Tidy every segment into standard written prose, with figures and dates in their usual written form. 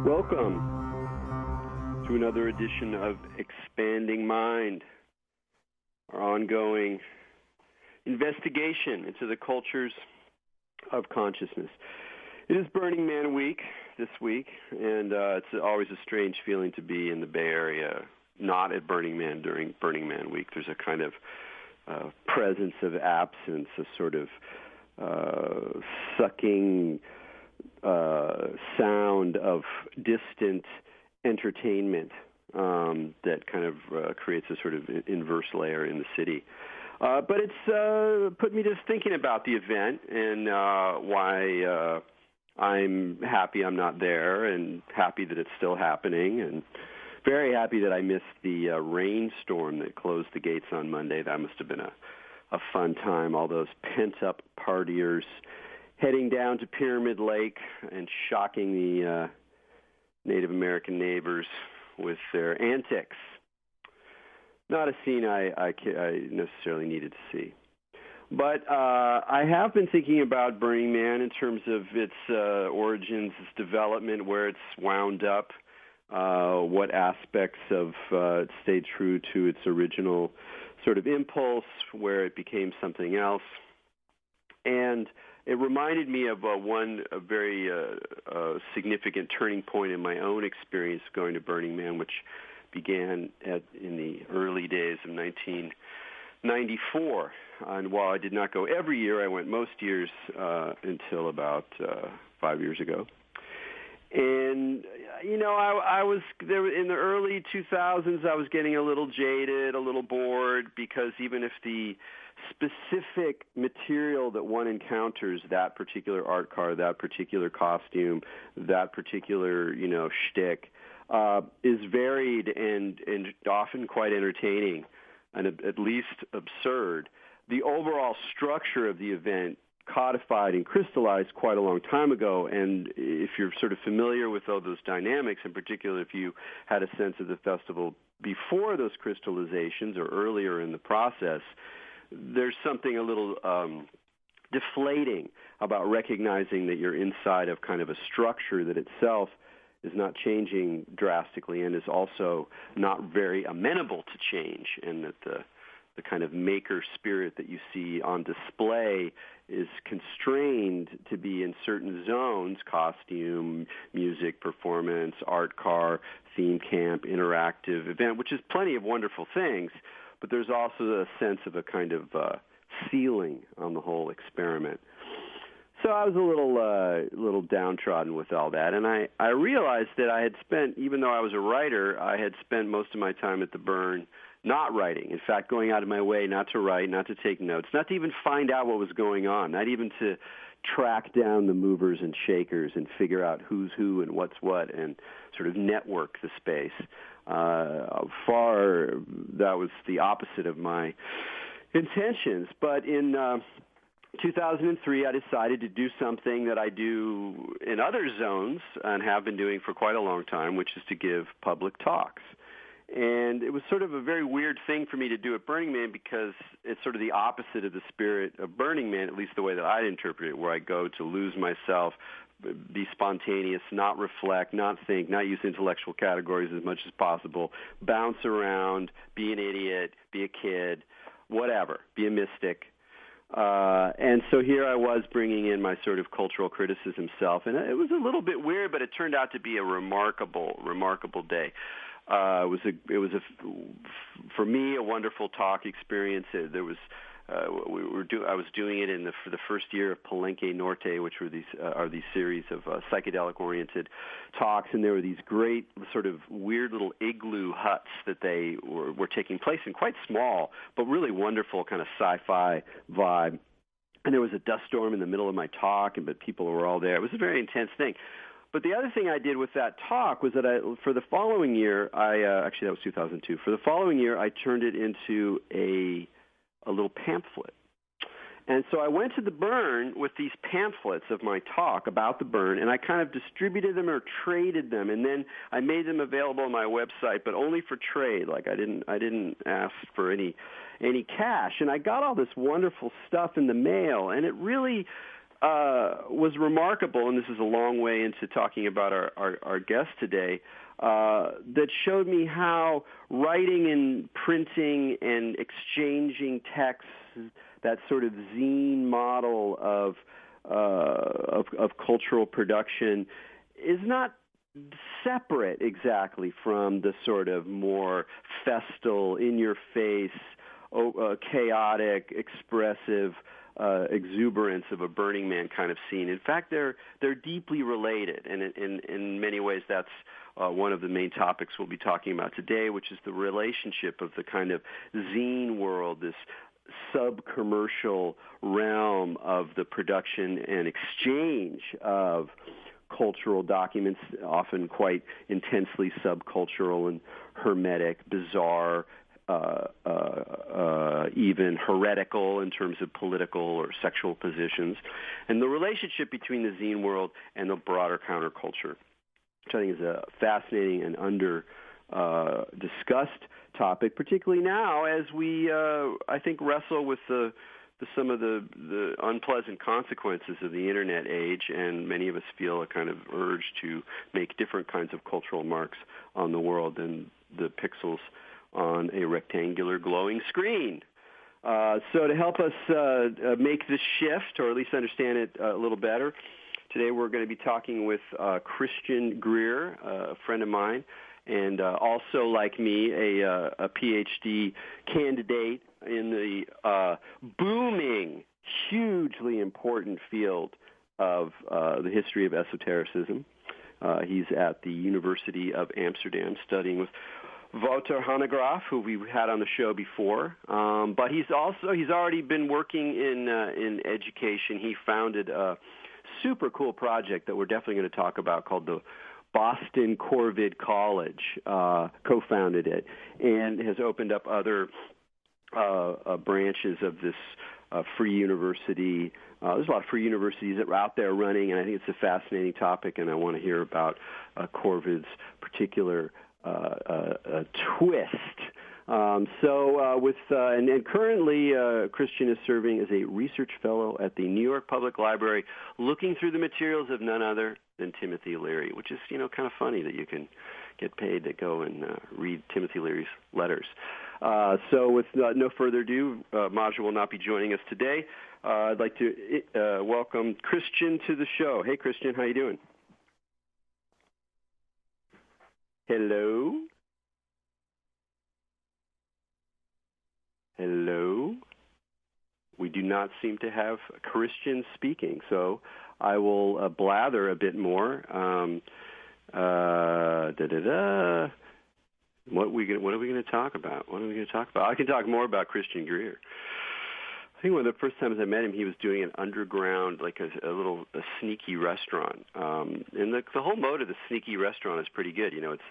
Welcome to another edition of Expanding Mind, our ongoing investigation into the cultures of consciousness. It is Burning Man week this week, and it's always a strange feeling to be in the Bay Area, not at Burning Man during Burning Man week. There's a kind of presence of absence, a sort of sucking sound of distant entertainment that kind of creates a sort of inverse layer in the city. But it's put me just thinking about the event and why I'm happy I'm not there, and happy that it's still happening, and very happy that I missed the rainstorm that closed the gates on Monday. That must have been a fun time. All those pent-up partiers heading down to Pyramid Lake and shocking the Native American neighbors with their antics. Not a scene I necessarily needed to see. But I have been thinking about Burning Man in terms of its origins, its development, where it's wound up, what aspects of it stayed true to its original sort of impulse, where it became something else. And it reminded me of a very significant turning point in my own experience going to Burning Man, which began in the early days of 1994. And while I did not go every year, I went most years until about 5 years ago. And, you know, I was there in the early 2000s. I was getting a little jaded, a little bored, because even if the specific material that one encounters, that particular art card, that particular costume, that particular, shtick, is varied and often quite entertaining and at least absurd, the overall structure of the event codified and crystallized quite a long time ago. And if you're sort of familiar with all those dynamics, in particular if you had a sense of the festival before those crystallizations or earlier in the process, there's something a little deflating about recognizing that you're inside of kind of a structure that itself is not changing drastically and is also not very amenable to change, and that the kind of maker spirit that you see on display is constrained to be in certain zones: costume, music, performance, art car, theme camp, interactive event, which is plenty of wonderful things, but there's also a sense of a kind of ceiling on the whole experiment. So I was a little downtrodden with all that, and I realized that I had spent, even though I was a writer, I had spent most of my time at the Burn not writing. In fact, going out of my way not to write, not to take notes, not to even find out what was going on, not even to track down the movers and shakers and figure out who's who and what's what and sort of network the space. That was the opposite of my intentions. But in 2003, I decided to do something that I do in other zones and have been doing for quite a long time, which is to give public talks. And it was sort of a very weird thing for me to do at Burning Man, because it's sort of the opposite of the spirit of Burning Man, at least the way that I interpret it, where I go to lose myself, be spontaneous, not reflect, not think, not use intellectual categories as much as possible, bounce around, be an idiot, be a kid, whatever, be a mystic. And so here I was bringing in my sort of cultural criticism self, and it was a little bit weird, but it turned out to be a remarkable day. It was for me, a wonderful talk experience. There was I was doing it for the first year of Palenque Norte, which were these series of psychedelic-oriented talks, and there were these great sort of weird little igloo huts that they were taking place in, quite small, but really wonderful kind of sci-fi vibe. And there was a dust storm in the middle of my talk, but people were all there. It was a very intense thing. But the other thing I did with that talk was that for the following year, actually that was 2002. For the following year, I turned it into a little pamphlet. And so I went to the Burn with these pamphlets of my talk about the Burn, and I kind of distributed them or traded them, and then I made them available on my website, but only for trade. Like I didn't ask for any cash. And I got all this wonderful stuff in the mail, and it really was remarkable, and this is a long way into talking about our guest today, that showed me how writing and printing and exchanging texts, that sort of zine model of cultural production, is not separate exactly from the sort of more festal, in-your-face, chaotic, expressive exuberance of a Burning Man kind of scene. In fact, they're deeply related, and in many ways that's one of the main topics we'll be talking about today, which is the relationship of the kind of zine world, this sub-commercial realm of the production and exchange of cultural documents, often quite intensely subcultural and hermetic, bizarre, even heretical in terms of political or sexual positions, and the relationship between the zine world and the broader counterculture, which I think is a fascinating and discussed topic, particularly now as we, I think, wrestle with some of the unpleasant consequences of the Internet age, and many of us feel a kind of urge to make different kinds of cultural marks on the world than the pixels on a rectangular glowing screen. So to help us make this shift, or at least understand it a little better, today we're going to be talking with Christian Greer, a friend of mine, and also, like me, a PhD candidate in the booming, hugely important field of the history of esotericism. He's at the University of Amsterdam studying with Wouter Hanegraaff, who we've had on the show before, but he's already been working in education. He founded a super cool project that we're definitely going to talk about called the Boston Corvid College, co-founded it, and has opened up other branches of this free university. There's a lot of free universities that are out there running, and I think it's a fascinating topic, and I want to hear about Corvid's particular twist. And currently Christian is serving as a research fellow at the New York Public Library, looking through the materials of none other than Timothy Leary, which is, kind of funny that you can get paid to go and read Timothy Leary's letters. So with no further ado, Maja will not be joining us today. I'd like to welcome Christian to the show. Hey, Christian, how you doing? Hello? Hello? We do not seem to have Christian speaking, so I will blather a bit more. What are we going to talk about? I can talk more about Christian Greer. I think one of the first times I met him, he was doing an underground, like a sneaky restaurant. And the whole mode of the sneaky restaurant is pretty good. It's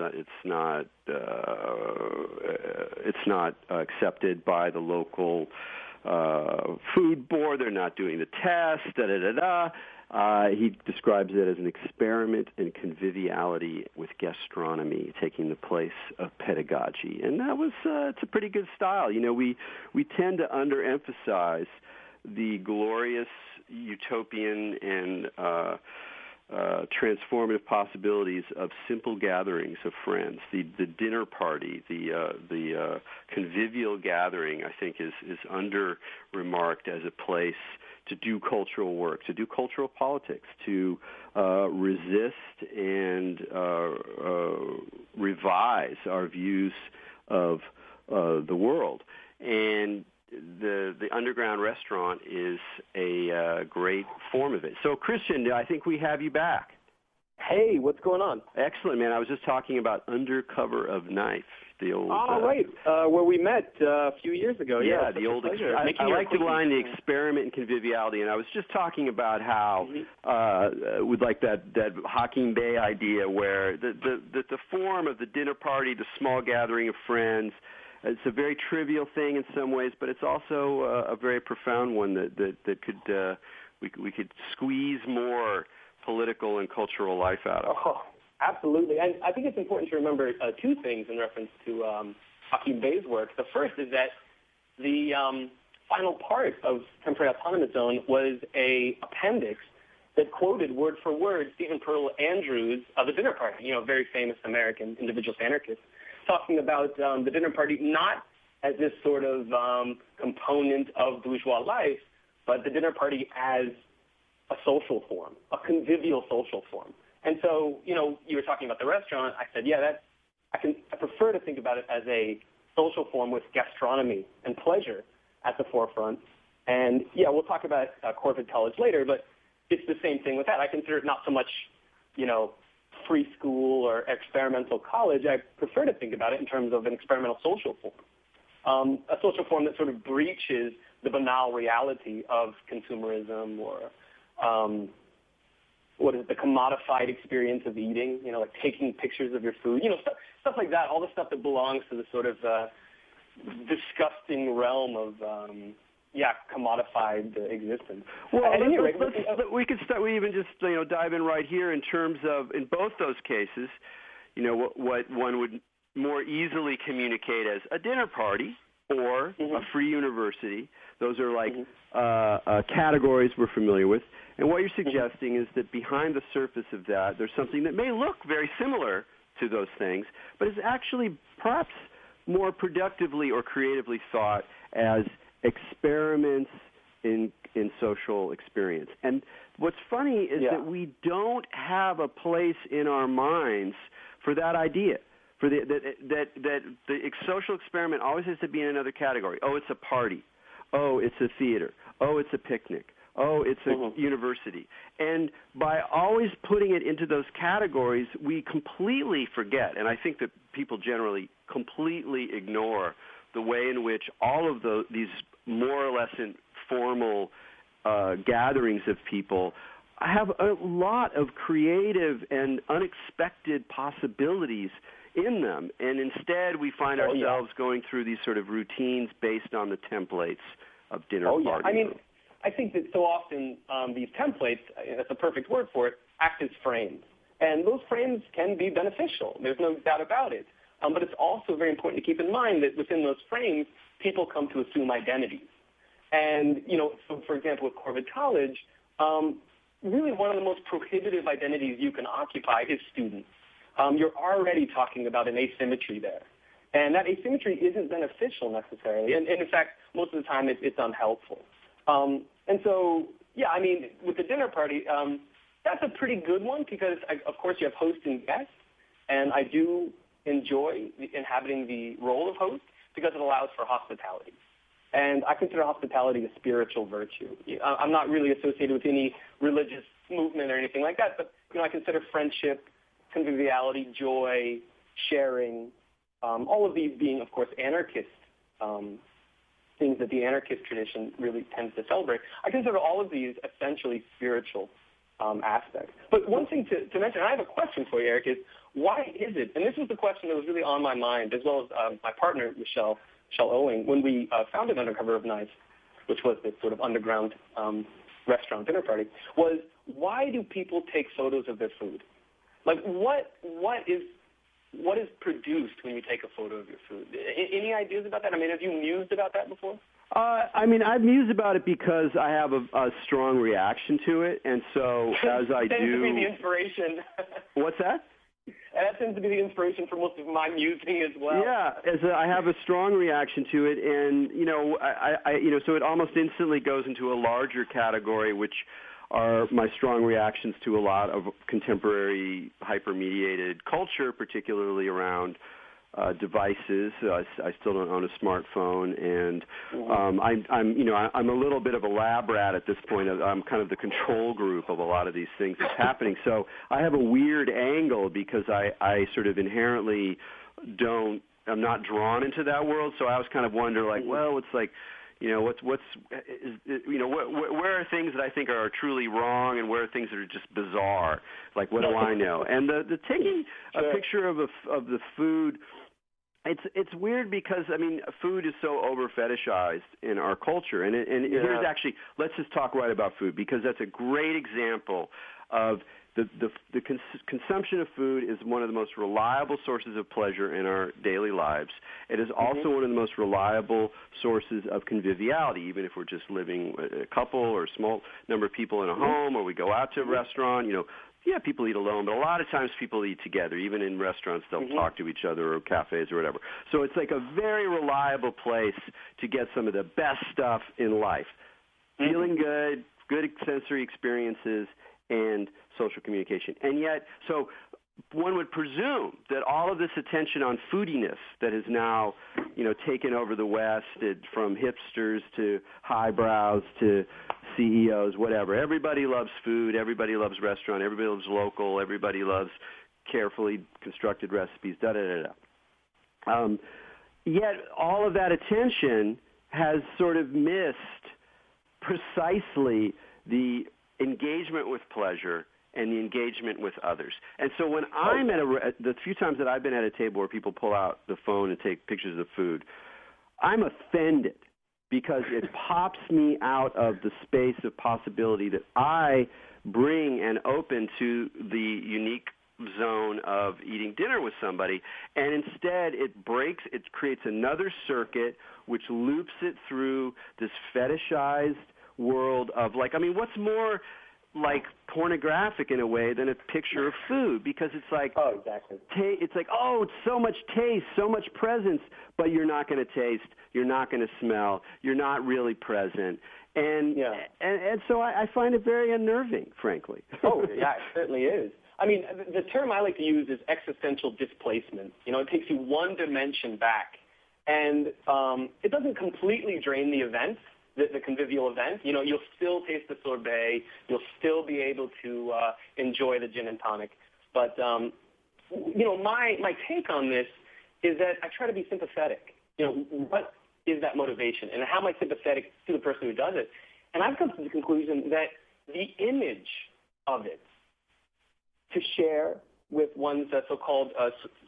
not accepted by the local food board. They're not doing the test. He describes it as an experiment in conviviality with gastronomy, taking the place of pedagogy, and that was it's a pretty good style. We tend to underemphasize the glorious utopian and transformative possibilities of simple gatherings of friends. The dinner party, the convivial gathering, I think, is under-remarked as a place to do cultural work, to do cultural politics, to resist and revise our views of the world. And the underground restaurant is a great form of it. So, Christian, I think we have you back. Hey, what's going on? Excellent, man. I was just talking about Under Cover of Night, the old... right, where we met a few years ago. Yeah, the old... I like the line, the experiment in conviviality, and I was just talking about how, with like that Hawking Bay idea where the form of the dinner party, the small gathering of friends, it's a very trivial thing in some ways, but it's also a very profound one that could we could squeeze more political and cultural life out of. Oh, absolutely. And I think it's important to remember two things in reference to Hawking Bay's work. The first is that final part of Temporary Autonomous Zone was a appendix that quoted word for word Stephen Pearl Andrews of the Dinner Party, a very famous American individualist anarchist, talking about the dinner party not as this sort of component of bourgeois life, but the dinner party as a social form, a convivial social form. And so, you were talking about the restaurant. I said, I prefer to think about it as a social form with gastronomy and pleasure at the forefront. And we'll talk about Corvid College later, but it's the same thing with that. I consider it not so much, free school or experimental college. I prefer to think about it in terms of an experimental social form, a social form that sort of breaches the banal reality of consumerism or the commodified experience of eating, like taking pictures of your food, stuff like that, all the stuff that belongs to the sort of disgusting realm of, commodified existence. Well, we could start. We even just dive in right here in terms of in both those cases, what one would more easily communicate as a dinner party or a free university. Those are like categories we're familiar with. And what you're suggesting is that behind the surface of that, there's something that may look very similar to those things, but is actually perhaps more productively or creatively thought as experiments in social experience. And what's funny is that we don't have a place in our minds for that idea. For that the social experiment always has to be in another category. Oh, it's a party. Oh, it's a theater. Oh, it's a picnic. Oh, it's a university. And by always putting it into those categories, we completely forget, and I think that people generally completely ignore the way in which all of these more or less informal gatherings of people have a lot of creative and unexpected possibilities in them. And instead, we find ourselves going through these sort of routines based on the templates of dinner parties. I think that so often these templates, that's a perfect word for it, act as frames. And those frames can be beneficial. There's no doubt about it. But it's also very important to keep in mind that within those frames, people come to assume identities. And, so for example, with Corvid College, really one of the most prohibitive identities you can occupy is student. You're already talking about an asymmetry there. And that asymmetry isn't beneficial necessarily. And in fact, most of the time it's unhelpful. And so, with the dinner party, that's a pretty good one because, of course, you have host and guest. And I do enjoy inhabiting the role of host because it allows for hospitality. And I consider hospitality a spiritual virtue. I'm not really associated with any religious movement or anything like that, but, I consider friendship, conviviality, joy, sharing, all of these being, of course, anarchist things that the anarchist tradition really tends to celebrate. I consider all of these essentially spiritual aspects. But one thing to mention, and I have a question for you, Erik, is why is it, and this was the question that was really on my mind, as well as my partner, Michelle Owing, when we founded Under Cover of Night, which was this sort of underground restaurant dinner party, was why do people take photos of their food? Like, what is produced when you take a photo of your food? Any ideas about that? Have you mused about that before? I've mused about it because I have a strong reaction to it, and so as I do... That tends to be the inspiration. What's that? That tends to be the inspiration for most of my musing as well. Yeah, I have a strong reaction to it, and so it almost instantly goes into a larger category, which are my strong reactions to a lot of contemporary hyper-mediated culture, particularly around devices. I still don't own a smartphone, and I'm a little bit of a lab rat at this point. I'm kind of the control group of a lot of these things that's happening. So I have a weird angle because I sort of inherently I'm not drawn into that world. So I always kind of wonder, it's like, where are things that I think are truly wrong and where are things that are just bizarre? Like, what do I know? And the taking a picture of the food, it's weird because, food is so over-fetishized in our culture. And here's actually, let's just talk right about food because that's a great example of consumption of food is one of the most reliable sources of pleasure in our daily lives. It is also one of the most reliable sources of conviviality, even if we're just living a couple or a small number of people in a home, or we go out to a restaurant. Yeah, people eat alone, but a lot of times people eat together. Even in restaurants, they'll talk to each other, or cafes or whatever. So it's like a very reliable place to get some of the best stuff in life. Feeling good, good sensory experiences, and social communication. And yet, so one would presume that all of this attention on foodiness that has now, taken over the West, from hipsters to highbrows to CEOs, whatever. Everybody loves food. Everybody loves restaurant. Everybody loves local. Everybody loves carefully constructed recipes, da-da-da-da. Yet all of that attention has sort of missed precisely the engagement with pleasure and the engagement with others. And so when I'm the few times that I've been at a table where people pull out the phone and take pictures of food, I'm offended because it pops me out of the space of possibility that I bring and open to the unique zone of eating dinner with somebody, and instead it creates another circuit which loops it through this fetishized world of what's more like pornographic in a way than a picture of food, because it's like, exactly. It's like, it's so much taste, so much presence, but you're not going to taste, you're not going to smell, you're not really present. And so I find it very unnerving, frankly. It certainly is. I mean, the term I like to use is existential displacement. It takes you one dimension back, and it doesn't completely drain the event, the convivial event. You'll still taste the sorbet. You'll still be able to enjoy the gin and tonic. But, my take on this is that I try to be sympathetic. What is that motivation? And how am I sympathetic to the person who does it? And I've come to the conclusion that the image of it to share with one's so-called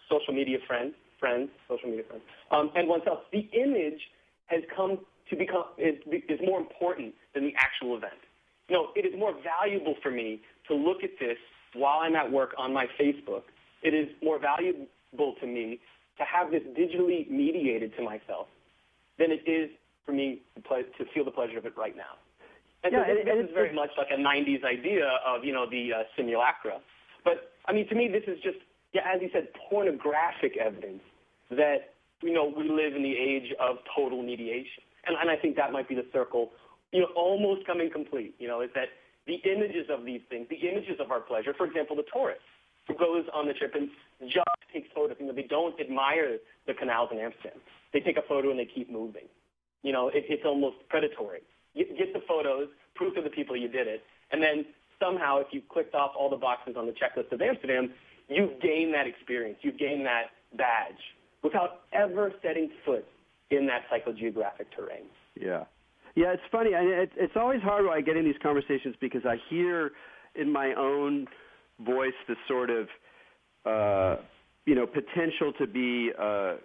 social media friends, and oneself, the image has come to become is more important than the actual event. It is more valuable for me to look at this while I'm at work on my Facebook. It is more valuable to me to have this digitally mediated to myself than it is for me to feel the pleasure of it right now. And this is very much like a 90s idea of, the simulacra. But, to me, this is just, as you said, pornographic evidence that, we live in the age of total mediation. And I think that might be the circle, almost coming complete, is that the images of these things, the images of our pleasure, for example, the tourist who goes on the trip and just takes photos, they don't admire the canals in Amsterdam. They take a photo and they keep moving. It's almost predatory. You get the photos, prove to the people you did it, and then somehow if you clicked off all the boxes on the checklist of Amsterdam, you've gained that experience, you've gained that badge without ever setting foot in that psychogeographic terrain. Yeah, it's funny. It's always hard when I get in these conversations because I hear in my own voice the sort of, potential to be, I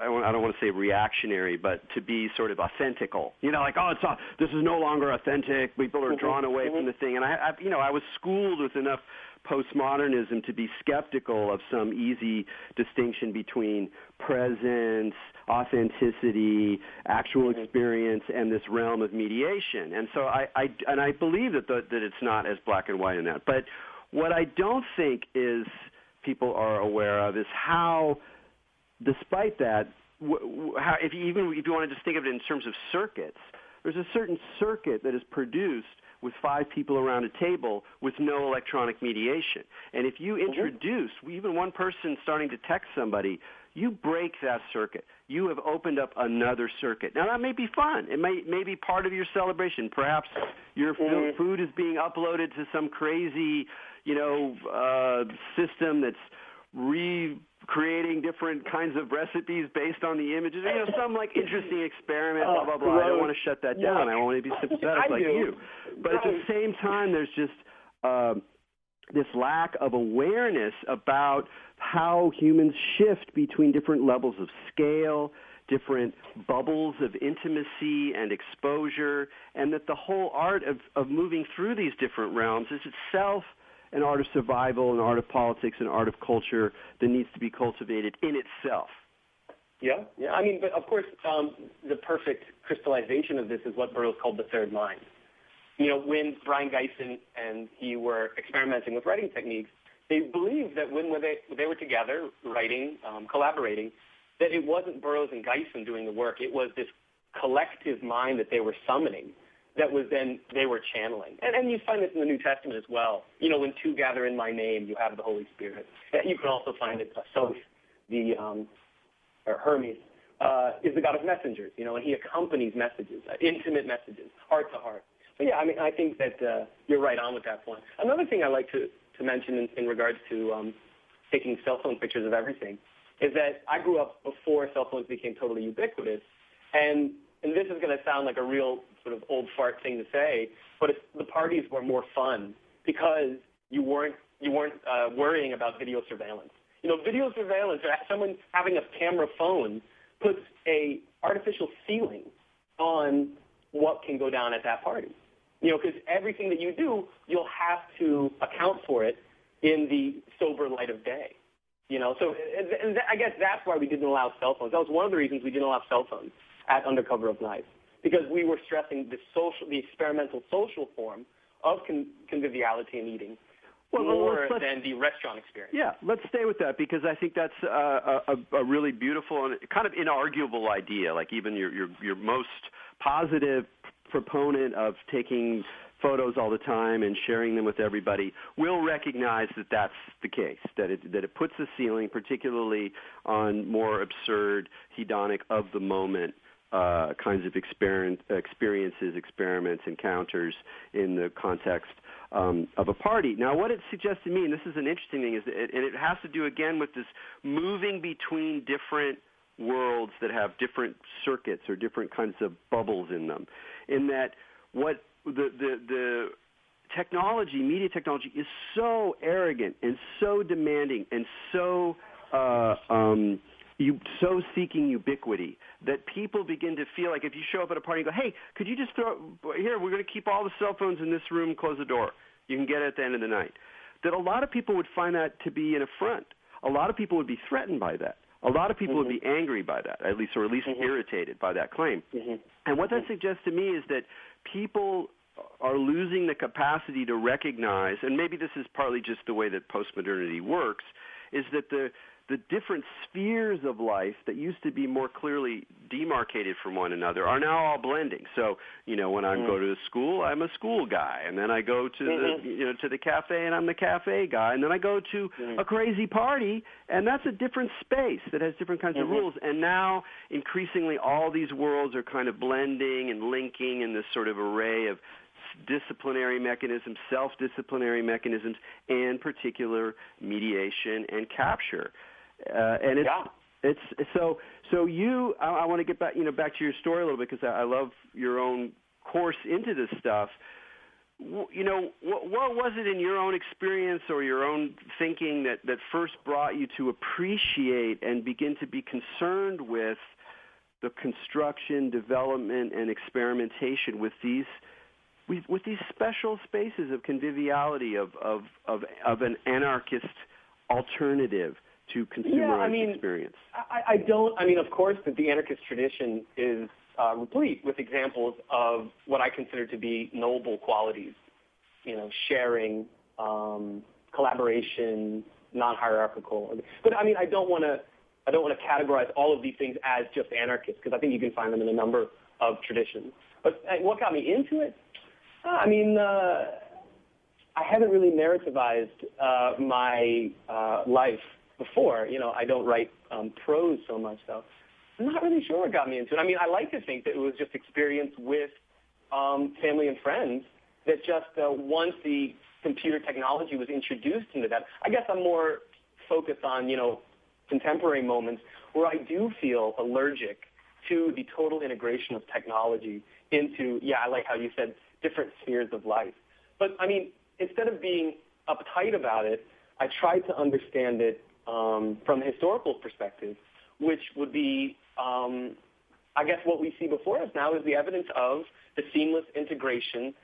don't want to say reactionary, but to be sort of authentical. This is no longer authentic. People are drawn away from the thing. And I was schooled with enough postmodernism to be skeptical of some easy distinction between presence, authenticity, actual experience, and this realm of mediation. And so I believe that it's not as black and white in that. But what I don't think is people are aware of is how, despite that, if you want to just think of it in terms of circuits, there's a certain circuit that is produced with 5 people around a table with no electronic mediation. And if you introduce even one person starting to text somebody, you break that circuit. You have opened up another circuit. Now, that may be fun. It may be part of your celebration. Perhaps your food is being uploaded to some crazy, system that's recreating different kinds of recipes based on the images. Some interesting experiment, blah, blah, blah. I don't want to shut that down. I want to be sympathetic like you. But at the same time, there's just this lack of awareness about how humans shift between different levels of scale, different bubbles of intimacy and exposure, and that the whole art of moving through these different realms is itself an art of survival, an art of politics, an art of culture that needs to be cultivated in itself. Yeah. I mean, but of course, the perfect crystallization of this is what Burroughs called the third mind. You know, when Brian Geisen and he were experimenting with writing techniques, they believed that when they were together writing, collaborating, that it wasn't Burroughs and Geisen doing the work. It was this collective mind that they were summoning that was then they were channeling. And you find this in the New Testament as well. You know, when two gather in my name, you have the Holy Spirit. You can also find it, Thoth, or Hermes, is the god of messengers, you know, and he accompanies messages, intimate messages, heart to heart. But yeah, I mean, I think that you're right on with that point. Another thing I like to mention in regards to taking cell phone pictures of everything is that I grew up before cell phones became totally ubiquitous, and this is going to sound like a real sort of old fart thing to say, but the parties were more fun because you weren't worrying about video surveillance. You know, video surveillance, or someone having a camera phone puts a artificial ceiling on what can go down at that party. You know, because everything that you do, you'll have to account for it in the sober light of day. You know, so and I guess that's why we didn't allow cell phones. That was one of the reasons we didn't allow cell phones at Under Cover of Night, because we were stressing the experimental social form of conviviality and eating more than the restaurant experience. Yeah, let's stay with that, because I think that's a really beautiful and kind of inarguable idea. Like even your most positive proponent of taking photos all the time and sharing them with everybody will recognize that that's the case, that it puts a ceiling, particularly on more absurd, hedonic, of-the-moment kinds of experiences, experiments, encounters in the context of a party. Now, what it suggests to me, and this is an interesting thing, is that it has to do, again, with this moving between different worlds that have different circuits or different kinds of bubbles in them, in that what the technology, media technology, is so arrogant and so demanding and so so seeking ubiquity that people begin to feel like if you show up at a party and go, hey, could you just we're going to keep all the cell phones in this room, close the door. You can get it at the end of the night. That a lot of people would find that to be an affront. A lot of people would be threatened by that. A lot of people would be angry by that, at least irritated by that claim. And what that suggests to me is that people are losing the capacity to recognize, and maybe this is partly just the way that postmodernity works, is that the different spheres of life that used to be more clearly demarcated from one another are now all blending. So, you know, when I go to school, I'm a school guy, and then I go to to the cafe, and I'm the cafe guy, and then I go to a crazy party, and that's a different space that has different kinds of rules. And now, increasingly, all these worlds are kind of blending and linking in this sort of array of disciplinary mechanisms, self-disciplinary mechanisms, and particular mediation and capture. And it's so you. I want to get back back to your story a little bit, because I love your own course into this stuff. You know, what was it in your own experience or your own thinking that first brought you to appreciate and begin to be concerned with the construction, development, and experimentation with these special spaces of conviviality, of an anarchist alternative to consumerized experience? I mean, of course, that the anarchist tradition is replete with examples of what I consider to be noble qualities. You know, sharing, collaboration, non-hierarchical. But I mean, I don't want to categorize all of these things as just anarchist, because I think you can find them in a number of traditions. But what got me into it? I mean, I haven't really narrativized my life before. You know, I don't write prose so much, so I'm not really sure what got me into it. I mean, I like to think that it was just experience with family and friends that just once the computer technology was introduced into that, I guess I'm more focused on, you know, contemporary moments where I do feel allergic to the total integration of technology into, I like how you said, different spheres of life. But, I mean, instead of being uptight about it, I try to understand it from a historical perspective, which would be, I guess what we see before us now is the evidence of the seamless integration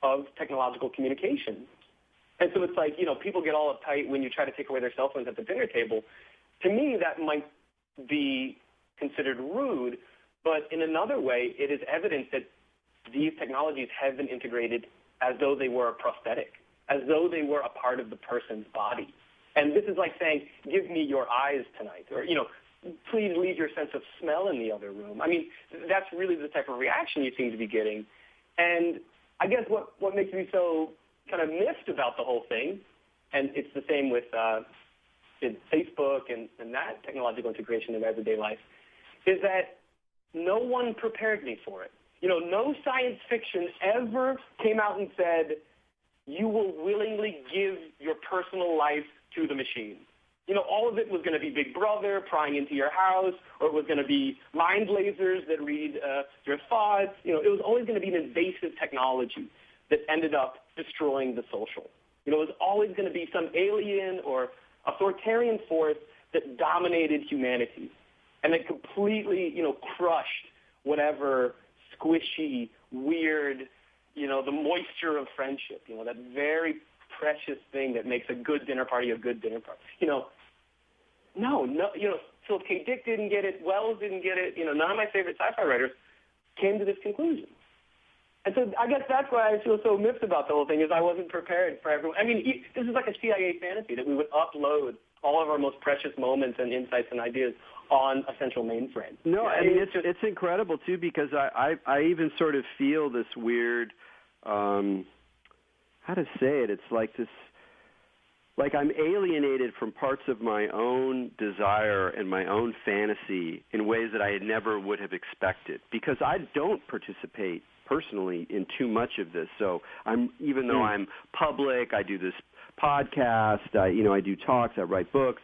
of technological communication. And so it's like, people get all uptight when you try to take away their cell phones at the dinner table. To me, that might be considered rude, but in another way, it is evidence that these technologies have been integrated as though they were a prosthetic, as though they were a part of the person's body. And this is like saying, give me your eyes tonight, or, please leave your sense of smell in the other room. I mean, that's really the type of reaction you seem to be getting. And I guess what makes me so kind of miffed about the whole thing, and it's the same with Facebook and that technological integration in everyday life, is that no one prepared me for it. No science fiction ever came out and said, you will willingly give your personal life to the machine. All of it was going to be Big Brother prying into your house, or it was going to be mind lasers that read your thoughts. It was always going to be an invasive technology that ended up destroying the social. It was always going to be some alien or authoritarian force that dominated humanity and that completely, crushed whatever squishy, weird, the moisture of friendship, that very precious thing that makes a good dinner party a good dinner party. No, Philip K. Dick didn't get it, Wells didn't get it, none of my favorite sci-fi writers came to this conclusion. And so I guess that's why I feel so miffed about the whole thing, is I wasn't prepared for everyone. I mean, this is like a CIA fantasy that we would upload all of our most precious moments and insights and ideas on a central mainframe. No, I mean, it's incredible, too, because I even sort of feel this weird, how to say it, it's like this, like I'm alienated from parts of my own desire and my own fantasy in ways that I never would have expected, because I don't participate personally in too much of this. So even though I'm public, I do this podcast, I do talks, I write books,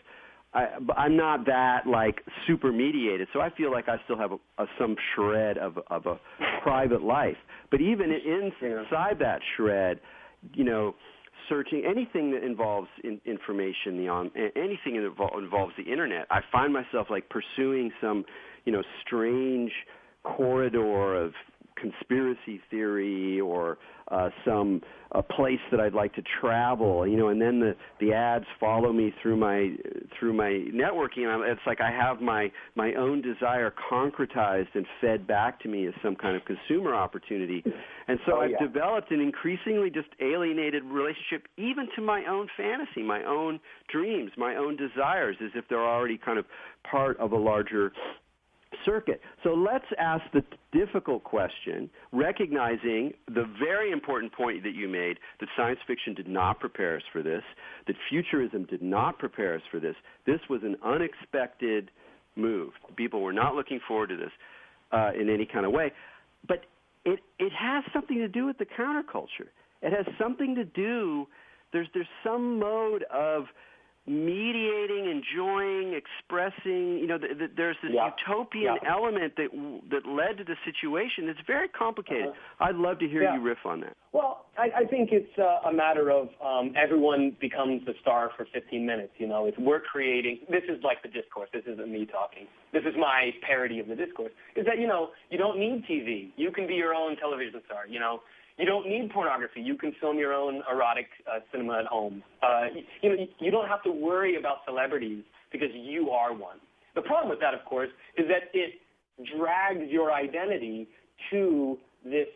I'm not that like super mediated. So I feel like I still have some shred of a private life. But even inside that shred, searching anything that involves information, anything that involves the internet, I find myself like pursuing some, strange corridor of conspiracy theory or a place that I'd like to travel, and then the ads follow me through my networking. It's like I have my own desire concretized and fed back to me as some kind of consumer opportunity. And so I've developed an increasingly just alienated relationship even to my own fantasy, my own dreams, my own desires, as if they're already kind of part of a larger circuit. So let's ask the difficult question, recognizing the very important point that you made, that science fiction did not prepare us for this, that futurism did not prepare us for this. This was an unexpected move. People were not looking forward to this in any kind of way. But it has something to do with the counterculture. It has something to do, there's some mode of mediating, enjoying, expressing, there's this utopian element that led to the situation. It's very complicated. I'd love to hear you riff on that. Well, I think it's a matter of everyone becomes the star for 15 minutes. We're creating, this is like the discourse. This isn't me talking. This is my parody of the discourse, is that, you don't need TV. You can be your own television star, You don't need pornography. You can film your own erotic cinema at home. You don't have to worry about celebrities because you are one. The problem with that, of course, is that it drags your identity to this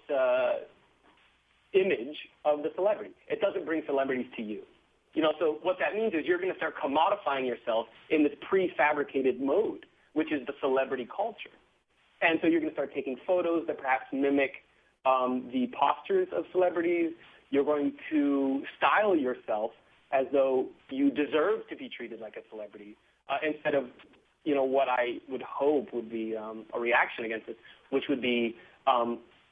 image of the celebrity. It doesn't bring celebrities to you. So what that means is you're going to start commodifying yourself in this prefabricated mode, which is the celebrity culture. And so you're going to start taking photos that perhaps mimic the postures of celebrities. You're going to style yourself as though you deserve to be treated like a celebrity, instead of, what I would hope would be a reaction against it, which would be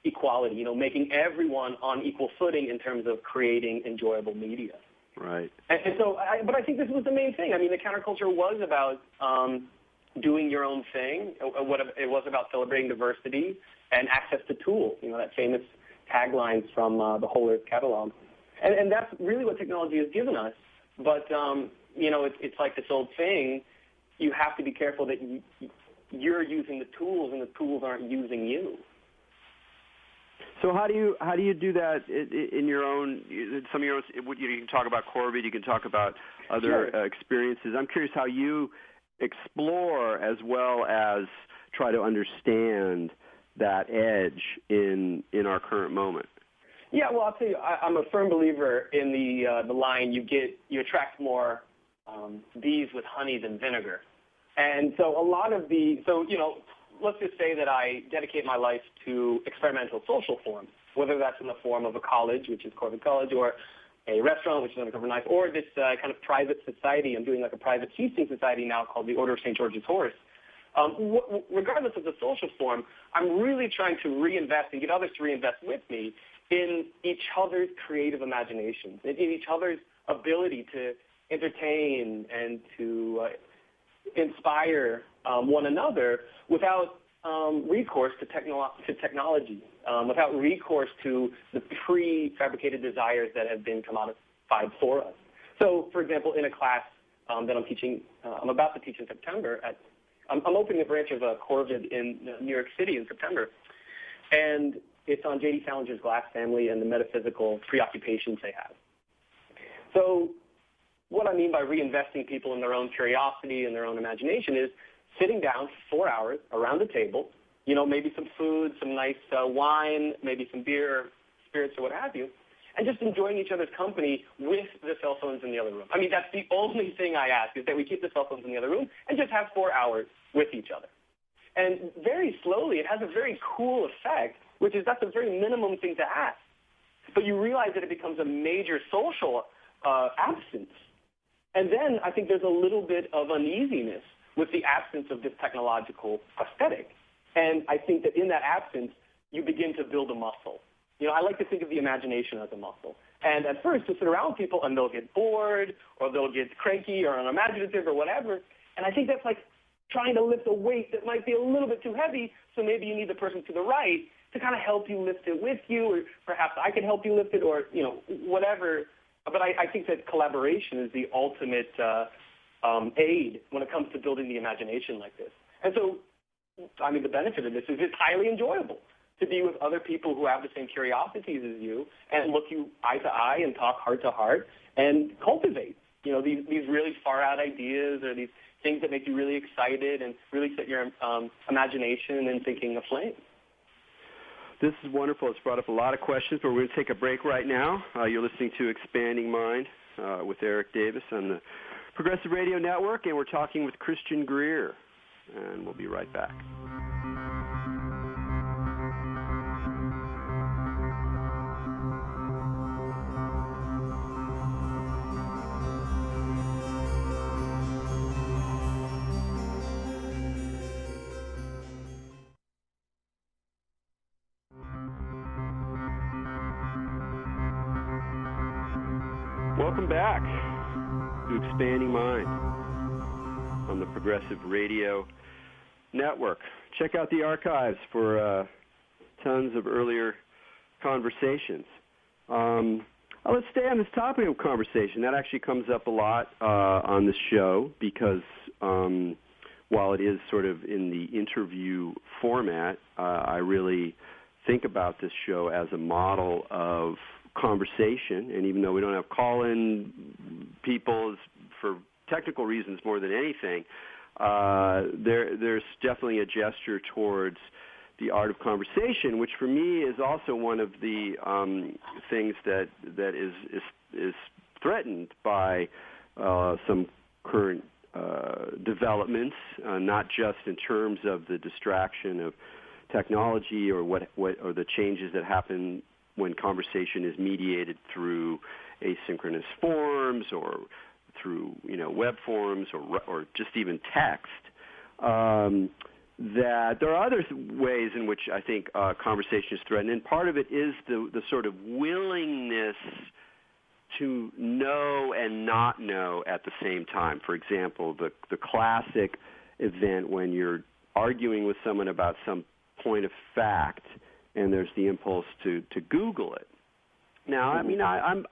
equality, making everyone on equal footing in terms of creating enjoyable media. Right. And so, but I think this was the main thing. I mean, the counterculture was about doing your own thing. It was about celebrating diversity and access to tools, that famous taglines from the Whole Earth catalog. And that's really what technology has given us. But, it's like this old thing. You have to be careful that you're using the tools and the tools aren't using you. So how do you do that in your own, some of your own, you can talk about Corvid, you can talk about other experiences. I'm curious how you explore as well as try to understand that edge in our current moment. Yeah, well, I'll tell you, I'm a firm believer in the line, you attract more bees with honey than vinegar. And so let's just say that I dedicate my life to experimental social forms, whether that's in the form of a college, which is Corvid College, or a restaurant, which is Undercover Knife, or this kind of private society. I'm doing like a private feasting society now called the Order of St. George's Horse. Regardless of the social form, I'm really trying to reinvest and get others to reinvest with me in each other's creative imaginations, in each other's ability to entertain and to inspire one another without recourse to technology, without recourse to the prefabricated desires that have been commodified for us. So, for example, in a class that I'm teaching, I'm about to teach in September. I'm opening a branch of Corvid in New York City in September, and it's on J.D. Salinger's glass family and the metaphysical preoccupations they have. So what I mean by reinvesting people in their own curiosity and their own imagination is sitting down for 4 hours around the table, maybe some food, some nice wine, maybe some beer, spirits, or what have you, and just enjoying each other's company with the cell phones in the other room. I mean, that's the only thing I ask, is that we keep the cell phones in the other room and just have 4 hours with each other. And very slowly, it has a very cool effect, which is that's a very minimum thing to ask. But you realize that it becomes a major social absence. And then I think there's a little bit of uneasiness with the absence of this technological aesthetic. And I think that in that absence, you begin to build a muscle. I like to think of the imagination as a muscle. And at first, you'll sit around with people, and they'll get bored, or they'll get cranky, or unimaginative, or whatever. And I think that's like trying to lift a weight that might be a little bit too heavy, so maybe you need the person to the right to kind of help you lift it with you, or perhaps I can help you lift it, or, whatever. But I think that collaboration is the ultimate aid when it comes to building the imagination like this. And so, I mean, the benefit of this is it's highly enjoyable to be with other people who have the same curiosities as you and look you eye to eye and talk heart to heart and cultivate, these really far out ideas or these things that make you really excited and really set your imagination and thinking aflame. This is wonderful. It's brought up a lot of questions, but we're going to take a break right now. You're listening to Expanding Mind with Erik Davis on the Progressive Radio Network, and we're talking with Christian Greer, and we'll be right back. Welcome back to Expanding Mind on the Progressive Radio Network. Check out the archives for tons of earlier conversations. Let's stay on this topic of conversation. That actually comes up a lot on this show because while it is sort of in the interview format, I really think about this show as a model of conversation, and even though we don't have call-in people for technical reasons more than anything, there's definitely a gesture towards the art of conversation, which for me is also one of the things that is threatened by some current developments, not just in terms of the distraction of technology or what or the changes that happen when conversation is mediated through asynchronous forms or through web forms or just even text, that there are other ways in which I think conversation is threatened, and part of it is the sort of willingness to know and not know at the same time. For example, the classic event when you're arguing with someone about some point of fact, and there's the impulse to Google it. Now, I mean, I'm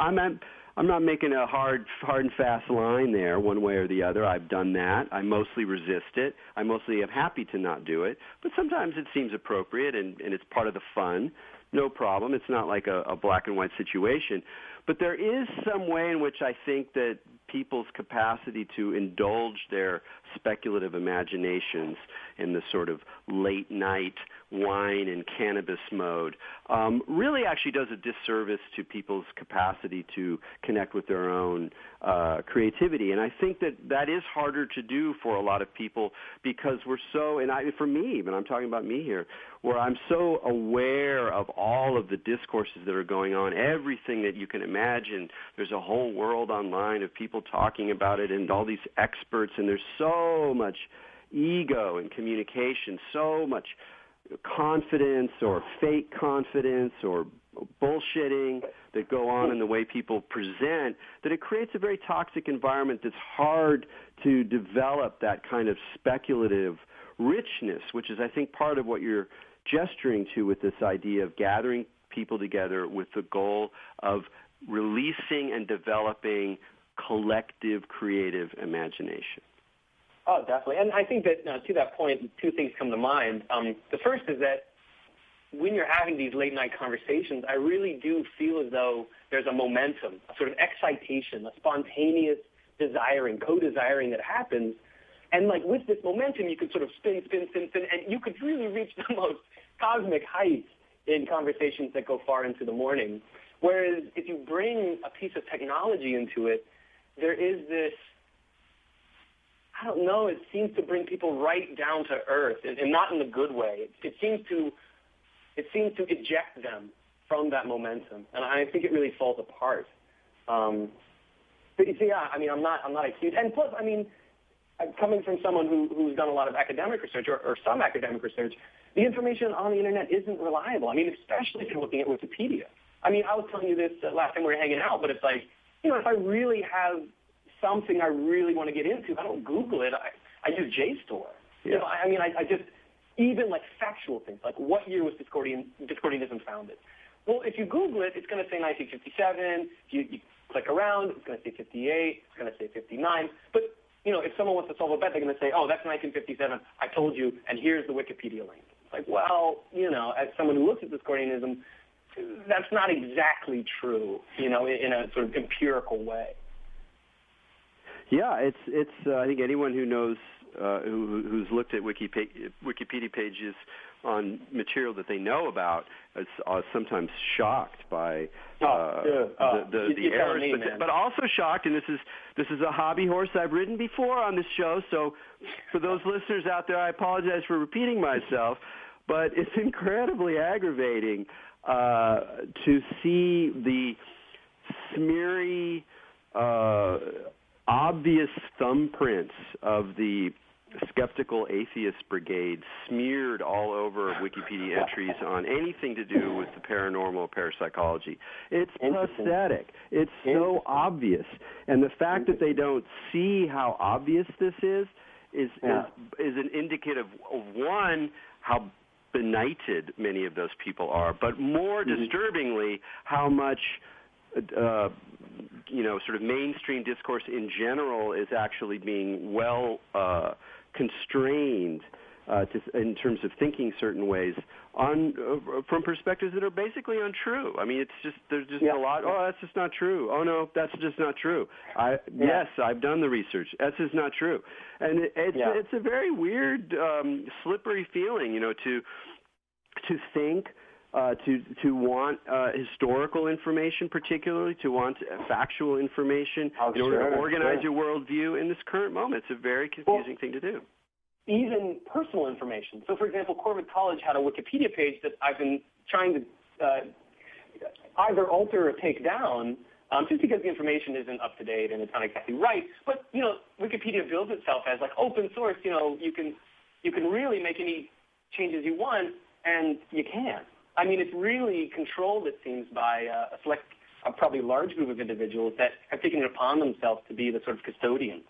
not making a hard and fast line there, one way or the other. I've done that. I mostly resist it. I mostly am happy to not do it. But sometimes it seems appropriate, and it's part of the fun no problem. It's not like a black and white situation. But there is some way in which I think that people's capacity to indulge their speculative imaginations in the sort of late night wine and cannabis mode really actually does a disservice to people's capacity to connect with their own creativity. And I think that is harder to do for a lot of people because we're so, for me even, I'm talking about me here, where I'm so aware of all of the discourses that are going on, everything that you can imagine. There's a whole world online of people talking about it and all these experts, and there's so much ego and communication, so much confidence or fake confidence or bullshitting that go on in the way people present, that it creates a very toxic environment that's hard to develop that kind of speculative richness, which is, I think, part of what you're gesturing to with this idea of gathering people together with the goal of releasing and developing collective creative imagination. Oh, definitely. And I think that to that point, two things come to mind. The first is that when you're having these late-night conversations, I really do feel as though there's a momentum, a sort of excitation, a spontaneous desiring, co-desiring that happens. And like with this momentum, you could sort of spin, and you could really reach the most cosmic heights in conversations that go far into the morning. Whereas if you bring a piece of technology into it, there is this, I don't know, it seems to bring people right down to earth, and not in a good way. It seems to eject them from that momentum, and I think it really falls apart. But you see, yeah, I mean, I'm not accused, and plus, I mean, coming from someone who's done a lot of academic research or some academic research, the information on the internet isn't reliable. I mean, especially if you're looking at Wikipedia. I mean, I was telling you this last time we were hanging out, but it's like, you know, if I really have something I really want to get into, I don't Google it. I use JSTOR. Yeah. You know, I mean, I just, even like factual things, like what year was Discordianism founded? Well, if you Google it, it's going to say 1957. If you click around, it's going to say 58. It's going to say 59. But, you know, if someone wants to solve a bet, they're going to say, oh, that's 1957. I told you, and here's the Wikipedia link. It's like, well, you know, as someone who looks at Discordianism, that's not exactly true, you know, in a sort of empirical way. Yeah, it's. I think anyone who knows, who's looked at Wikipedia pages on material that they know about is sometimes shocked by the errors, but also shocked. And this is a hobby horse I've ridden before on this show. So for those listeners out there, I apologize for repeating myself, but it's incredibly aggravating to see the smeary, obvious thumbprints of the skeptical atheist brigade smeared all over Wikipedia entries on anything to do with the paranormal or parapsychology. It's pathetic. It's so obvious. And the fact that they don't see how obvious this is an indicative of, one, how benighted many of those people are, but more disturbingly, how much sort of mainstream discourse in general is actually being well constrained in terms of thinking certain ways from perspectives that are basically untrue. I mean, there's just a lot. Oh, that's just not true. Oh no, that's just not true. Yes, I've done the research. That's just not true. And it's a very weird, slippery feeling, you know, to think. To want historical information, particularly, to want factual information in order to organize your worldview in this current moment. It's a very confusing thing to do. Even personal information. So, for example, Corvid College had a Wikipedia page that I've been trying to either alter or take down just because the information isn't up to date and it's not exactly right. But, you know, Wikipedia builds itself as like open source. You know, you can really make any changes you want, and you can. I mean, it's really controlled, it seems, by a probably large group of individuals that have taken it upon themselves to be the sort of custodians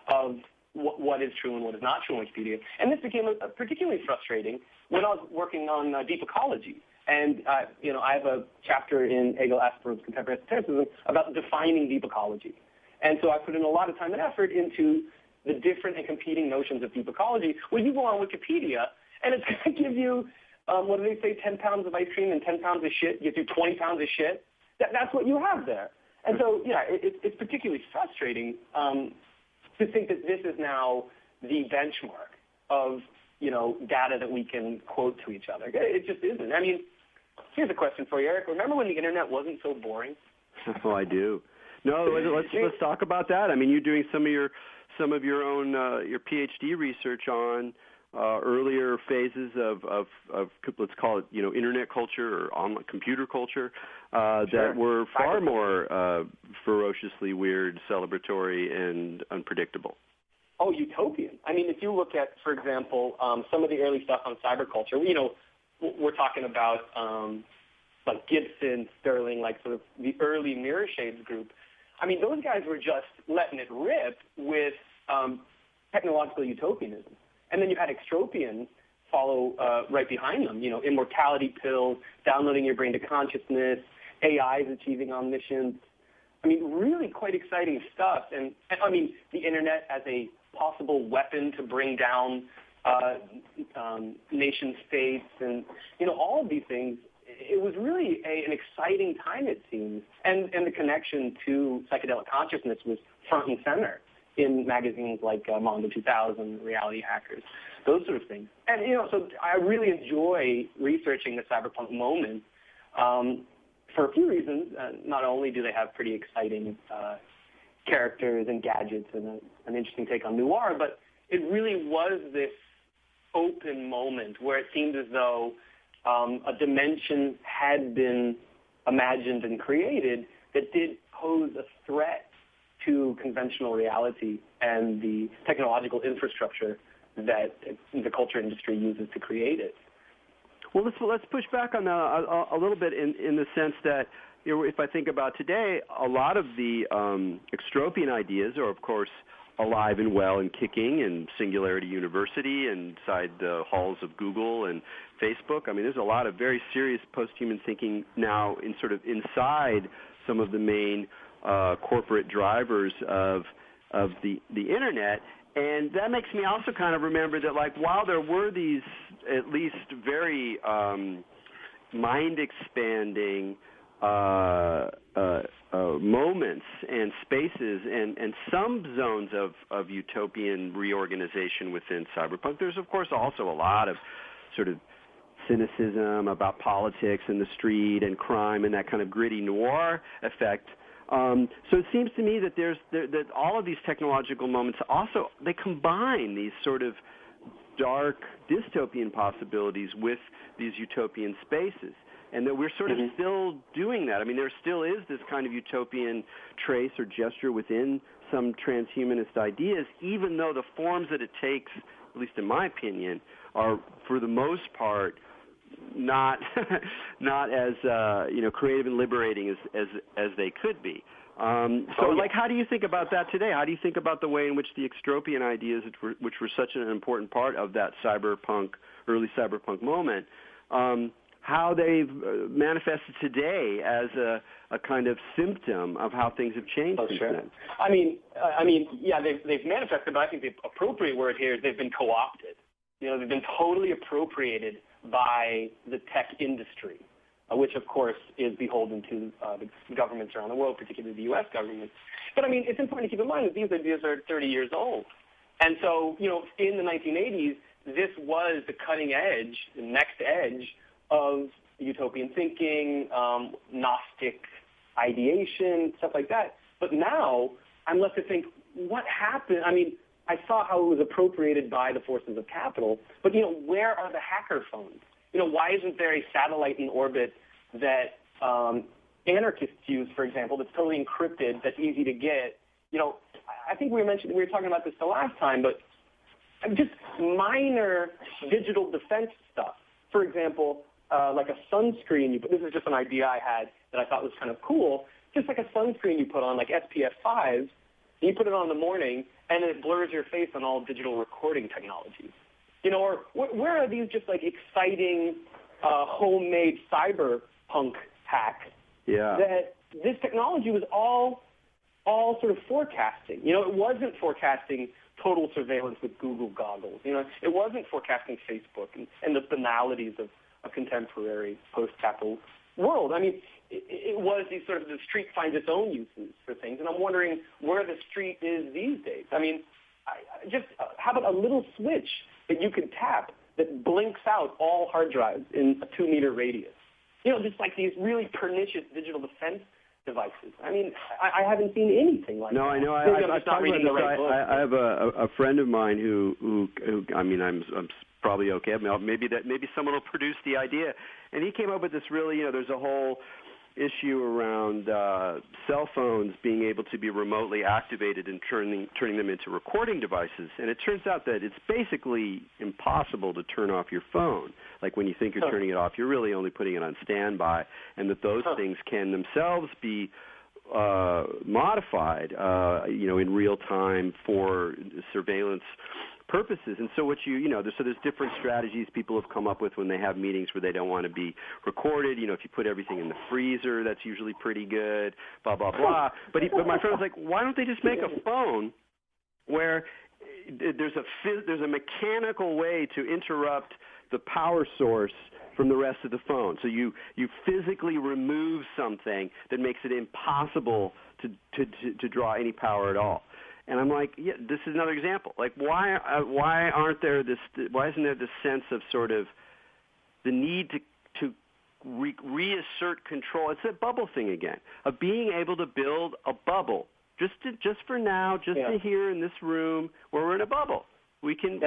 of what is true and what is not true in Wikipedia. And this became particularly frustrating when I was working on deep ecology. And, you know, I have a chapter in Hegel Asperger's Contemporary Esotericism about defining deep ecology. And so I put in a lot of time and effort into the different and competing notions of deep ecology. Well, you go on Wikipedia, and it's going to give you what do they say, 10 pounds of ice cream and 10 pounds of shit gets you 20 pounds of shit. That's what you have there. And so, yeah, it's particularly frustrating to think that this is now the benchmark of, data that we can quote to each other. It just isn't. I mean, here's a question for you, Eric. Remember when the internet wasn't so boring? Oh, I do. No, let's talk about that. I mean, you're doing some of your own your PhD research on earlier phases of let's call it internet culture or online computer culture that were far more ferociously weird, celebratory, and unpredictable. Oh, utopian. I mean, if you look at, for example, some of the early stuff on cyberculture, we're talking about like Gibson, Sterling, like sort of the early Mirror Shades group. I mean, those guys were just letting it rip with technological utopianism. And then you had extropians follow right behind them, immortality pills, downloading your brain to consciousness, AIs achieving omniscience. I mean, really quite exciting stuff. And I mean, the internet as a possible weapon to bring down nation states and, all of these things. It was really an exciting time, it seems. And the connection to psychedelic consciousness was front and center in magazines like Mongo 2000, Reality Hackers, those sort of things. And, so I really enjoy researching the cyberpunk moment for a few reasons. Not only do they have pretty exciting characters and gadgets and an interesting take on noir, but it really was this open moment where it seemed as though a dimension had been imagined and created that did pose a threat to conventional reality and the technological infrastructure that the culture industry uses to create it. Well, let's push back on that a little bit in the sense that, if I think about today, a lot of the extropian ideas are, of course, alive and well and kicking in Singularity University and inside the halls of Google and Facebook. I mean, there's a lot of very serious post-human thinking now in sort of inside some of the main corporate drivers of the internet. And that makes me also kind of remember that, like, while there were these at least very mind-expanding moments and spaces and some zones of utopian reorganization within cyberpunk, there's, of course, also a lot of sort of cynicism about politics and the street and crime and that kind of gritty noir effect. So it seems to me that that all of these technological moments also, they combine these sort of dark dystopian possibilities with these utopian spaces, and that we're sort of still doing that. I mean, there still is this kind of utopian trace or gesture within some transhumanist ideas, even though the forms that it takes, at least in my opinion, are for the most part not as creative and liberating as they could be. Like, how do you think about that today? How do you think about the way in which the extropian ideas, which were such an important part of that early cyberpunk moment, how they've manifested today as a kind of symptom of how things have changed since then? I mean, yeah, they've manifested, but I think the appropriate word here is they've been co-opted. They've been totally appropriated by the tech industry, which, of course, is beholden to the governments around the world, particularly the U.S. government. But, I mean, it's important to keep in mind that these ideas are 30 years old. And so, in the 1980s, this was the cutting edge, the next edge of utopian thinking, Gnostic ideation, stuff like that. But now I'm left to think, what happened? I mean, I saw how it was appropriated by the forces of capital, but, where are the hacker phones? Why isn't there a satellite in orbit that anarchists use, for example, that's totally encrypted, that's easy to get? I think we were talking about this the last time, but just minor digital defense stuff. For example, like a sunscreen. This is just an idea I had that I thought was kind of cool. Just like a sunscreen you put on, like SPF 5, you put it on in the morning, and then it blurs your face on all digital recording technologies. Or where are these just like exciting homemade cyberpunk hacks that this technology was all sort of forecasting? It wasn't forecasting total surveillance with Google goggles. It wasn't forecasting Facebook and the banalities a contemporary post-capital world. I mean, it was these sort of, the street finds its own uses for things, and I'm wondering where the street is these days. I mean, how about a little switch that you could tap that blinks out all hard drives in a 2-meter radius? You know, just like these really pernicious digital defense devices. I mean, I haven't seen anything like that. No, I know. I've talked about this. I have a friend of mine who I mean, I'm probably okay. Maybe someone will produce the idea. And he came up with this really, there's a whole issue around cell phones being able to be remotely activated and turning them into recording devices. And it turns out that it's basically impossible to turn off your phone. Like when you think you're turning it off, you're really only putting it on standby, and that those things can themselves be modified, in real time for surveillance purposes. And so there's different strategies people have come up with when they have meetings where they don't want to be recorded. If you put everything in the freezer, that's usually pretty good, blah, blah, blah. But my friend was like, why don't they just make a phone where there's a mechanical way to interrupt the power source from the rest of the phone. So you physically remove something that makes it impossible to draw any power at all. And I'm like, yeah, this is another example. Like, why isn't there this sense of sort of the need to reassert control? It's that bubble thing again, of being able to build a bubble just for now, to here in this room where we're in a bubble. We can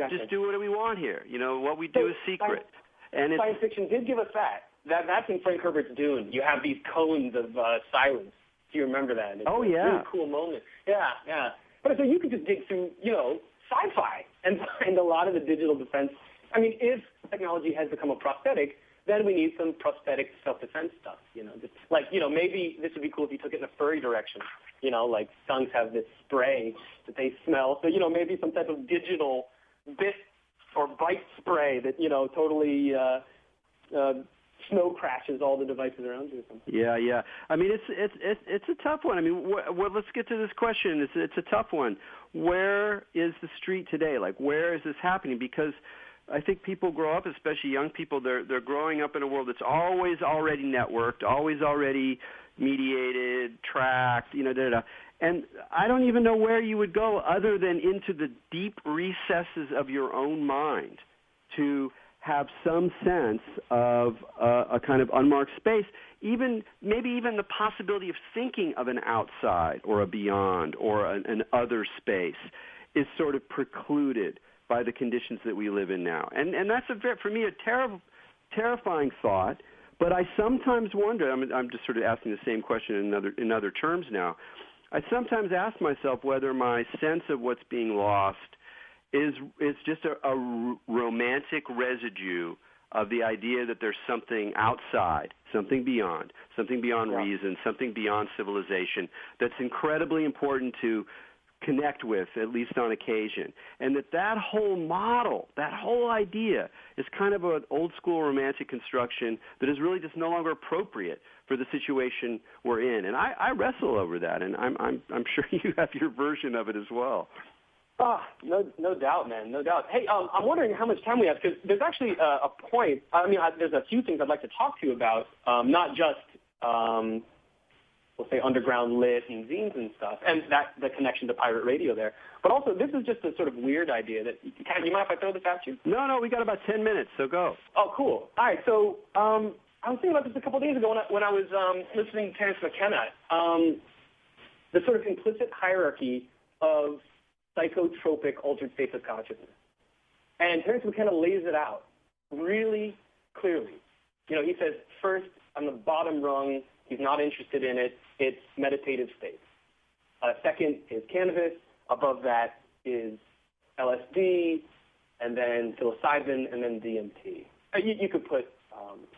just do what we want here. What we do is secret. Science fiction did give us that. That's in Frank Herbert's Dune. You have these cones of silence. Do you remember that? It's a really cool moment. Yeah. But so you could just dig through, sci-fi and find a lot of the digital defense. I mean, if technology has become a prosthetic, then we need some prosthetic self-defense stuff. Maybe this would be cool if you took it in a furry direction. Like skunks have this spray that they smell. So, maybe some type of digital bit or bite spray that, totally snow crashes all the devices around you or something. Yeah. I mean, it's a tough one. I mean, let's get to this question. It's a tough one. Where is the street today? Like, where is this happening? Because I think people grow up, especially young people, they're growing up in a world that's always already networked, always already mediated, tracked, And I don't even know where you would go other than into the deep recesses of your own mind to have some sense of a kind of unmarked space, maybe even the possibility of thinking of an outside or a beyond or an other space is sort of precluded by the conditions that we live in now. And that's, for me, a terrifying thought, but I sometimes wonder, I'm just sort of asking the same question in other terms now, I sometimes ask myself whether my sense of what's being lost is just a romantic residue of the idea that there's something outside, something beyond reason, something beyond civilization that's incredibly important to connect with, at least on occasion. And that whole model, that whole idea is kind of an old-school romantic construction that is really just no longer appropriate for the situation we're in. And I wrestle over that, and I'm sure you have your version of it as well. No doubt, man, no doubt. Hey, I'm wondering how much time we have, because there's actually a point. There's a few things I'd like to talk to you about, not just, we'll say, underground lit and zines and stuff, and the connection to pirate radio there. But also, this is just a sort of weird idea that, you mind if I throw this at you? No, we got about 10 minutes, so go. Oh, cool. All right, so I was thinking about this a couple of days ago when I was listening to Terence McKenna, the sort of implicit hierarchy of psychotropic altered states of consciousness. And Terence McKenna lays it out really clearly. He says, first, on the bottom rung, he's not interested in it, it's meditative states. Second is cannabis. Above that is LSD, and then psilocybin, and then DMT. You could put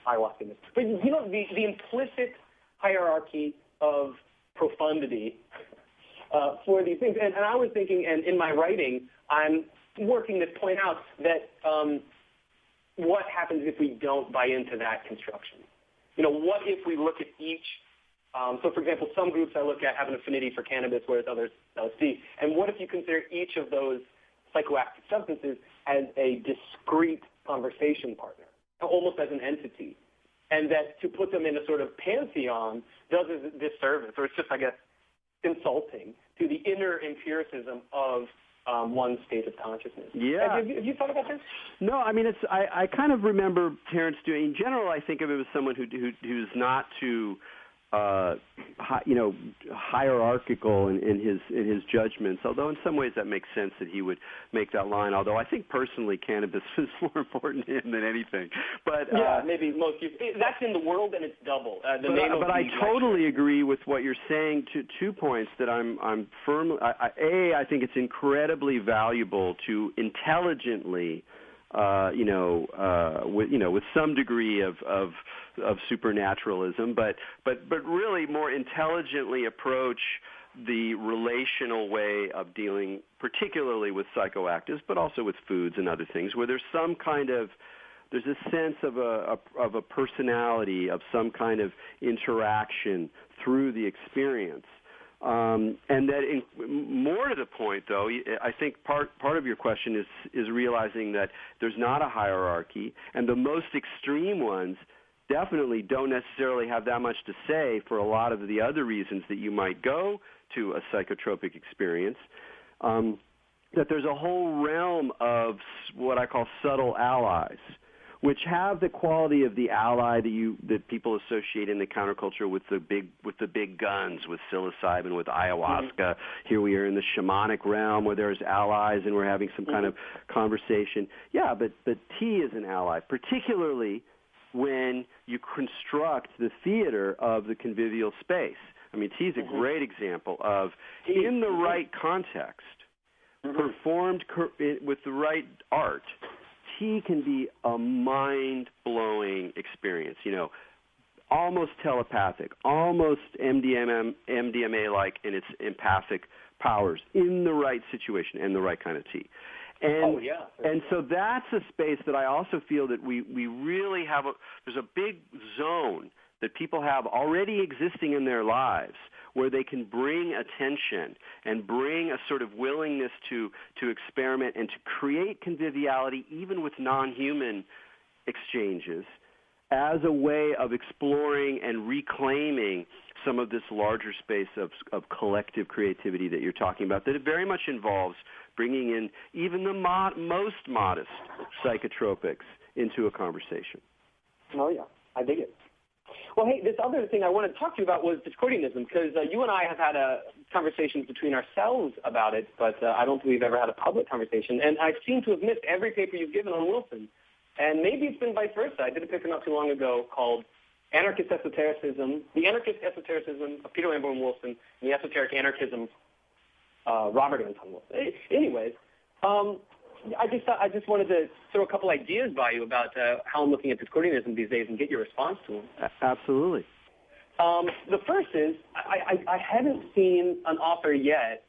ayahuasca in this. But, the implicit hierarchy of profundity for these things. And I was thinking, and in my writing, I'm working to point out that what happens if we don't buy into that construction? What if we look at each, so for example, some groups I look at have an affinity for cannabis, whereas others LSD. And what if you consider each of those psychoactive substances as a discrete conversation partner? almost as an entity, and that to put them in a sort of pantheon does a disservice, or it's just, I guess, insulting to the inner empiricism of one's state of consciousness. Yeah. Have you thought about this? No, I mean, I kind of remember Terence doing. In general, I think of him as someone who's not too, hierarchical in his judgments. Although in some ways that makes sense that he would make that line. Although I think personally, cannabis is more important to him than anything. But yeah, maybe most people. That's in the world, and it's double. But I totally agree with what you're saying. 2 points that I'm firmly. I think it's incredibly valuable to intelligently, with some degree of supernaturalism, but really more intelligently approach the relational way of dealing, particularly with psychoactives, but also with foods and other things, where there's a sense of a personality, of some kind of interaction through the experience. And that, more to the point, though, I think part of your question is realizing that there's not a hierarchy, and the most extreme ones definitely don't necessarily have that much to say for a lot of the other reasons that you might go to a psychotropic experience. That there's a whole realm of what I call subtle allies, which have the quality of the ally that people associate in the counterculture with the big guns, with psilocybin, with ayahuasca. Here we are in the shamanic realm where there's allies and we're having some kind of conversation. Yeah, but tea is an ally, particularly when you construct the theater of the convivial space. I mean, tea is a great example of, in the right context, performed with the right art, tea can be a mind-blowing experience, almost telepathic, almost MDMA-like in its empathic powers, in the right situation and the right kind of tea. And so that's a space that I also feel that we really have there's a big zone that people have already existing in their lives where they can bring attention and bring a sort of willingness to experiment and to create conviviality even with non-human exchanges as a way of exploring and reclaiming some of this larger space of collective creativity that you're talking about, that it very much involves bringing in even the most modest psychotropics into a conversation. Oh, yeah. I dig it. Well, hey, this other thing I wanted to talk to you about was discordianism, because you and I have had conversations between ourselves about it, but I don't think we've ever had a public conversation. And I seem to have missed every paper you've given on Wilson. And maybe it's been vice versa. I did a paper not too long ago called Anarchist Esotericism, the Anarchist Esotericism of Peter Lamborn Wilson, and the Esoteric Anarchism Robert Anton Wilson. Anyways, I just wanted to throw a couple ideas by you about how I'm looking at discordianism these days and get your response to them. Absolutely. The first is I haven't seen an author yet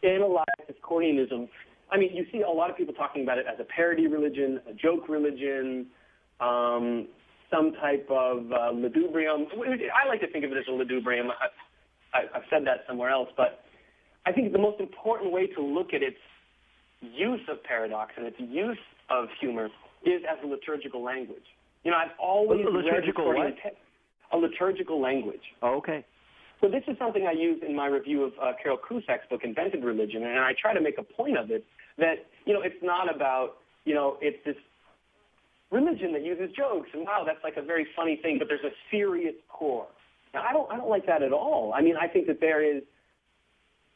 analyze discordianism. I mean, you see a lot of people talking about it as a parody religion, a joke religion, some type of ludubrium. I like to think of it as a ludubrium. I've said that somewhere else, but I think the most important way to look at its use of paradox and its use of humor is as a liturgical language. I've always a liturgical language. Oh, okay. So this is something I use in my review of Carol Cusack's book, Invented Religion, and I try to make a point of it that, it's not about, it's this religion that uses jokes, and wow, that's like a very funny thing, but there's a serious core. Now, I don't like that at all. I mean, I think that there is,